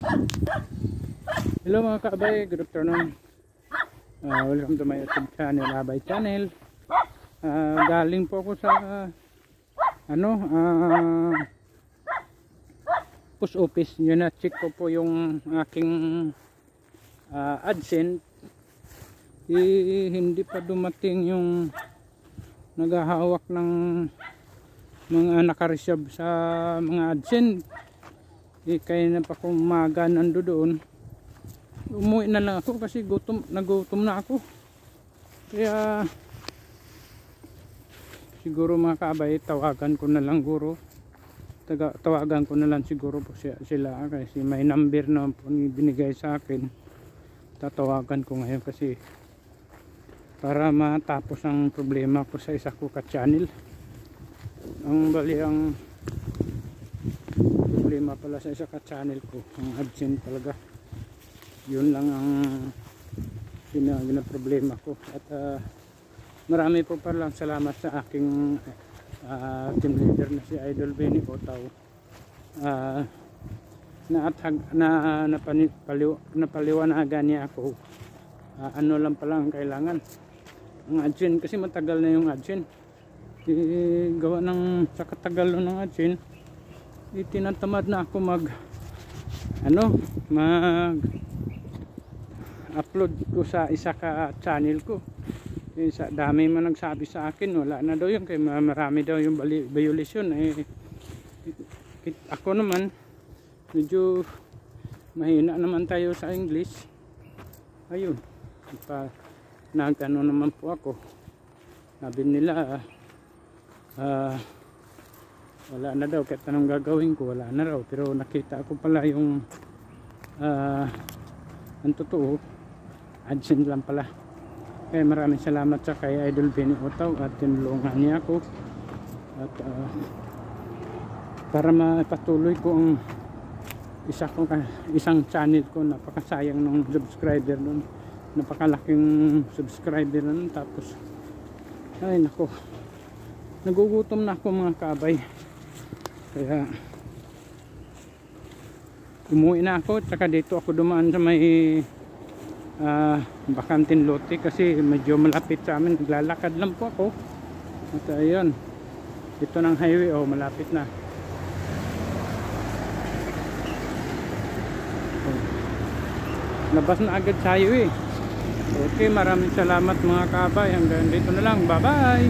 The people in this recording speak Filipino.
Hello mga kaabay, good afternoon. Welcome to my YouTube channel, Abay Channel. Galing po ako sa post office. Yun, na check ko po yung aking AdSense. Hindi pa dumating yung naghahawak ng mga nakareserve sa mga AdSense. Kaya na pa kumaga nando doon. Umuwi na lang ako kasi nagutom na ako. Kaya siguro mga kaabay, tawagan ko na lang siguro po sila kasi may number na po binigay sa akin. Tatawagan ko ngayon kasi para matapos ang problema ko sa isa ko ka-channel. Ang problema pala sa isa ka-channel ko, ang AdSense talaga. Yun lang ang problema ko. At marami po palang salamat sa aking team leader na si Idol Benny Otaw. Napaliwanagan niya ako. Ano lang pala ang kailangan. Ang AdSense kasi matagal na yung AdSense. Gawa ng sa katagal ng AdSense, tinatamad na ako upload ko sa isa ka channel ko. Sa dami man nagsabi sa akin wala na daw yun, kaya marami daw yung violation. Ako naman medyo mahina naman tayo sa English. Ayun, nagano naman po ako. Sabi nila wala na daw, kahit anong gagawin ko wala na raw. Pero nakita ko pala yung ang totoo AdSense lang pala. Kaya maraming salamat sa kay Idol Benny Otaw at tinulungan niya ako at para mapatuloy ko ang isang channel ko. Napakasayang ng subscriber nun, napakalaking subscriber nun. Tapos ay nako, nagugutom na ako mga kaabay, kaya umuwi na ako. Tsaka dito ako dumaan sa may bakanting lote kasi medyo malapit sa amin. Naglalakad lang po ako at ayun, ito ng highway, malapit na. Labas na agad sa highway. Okay, maraming salamat mga kabay. Hanggang dito na lang, bye bye.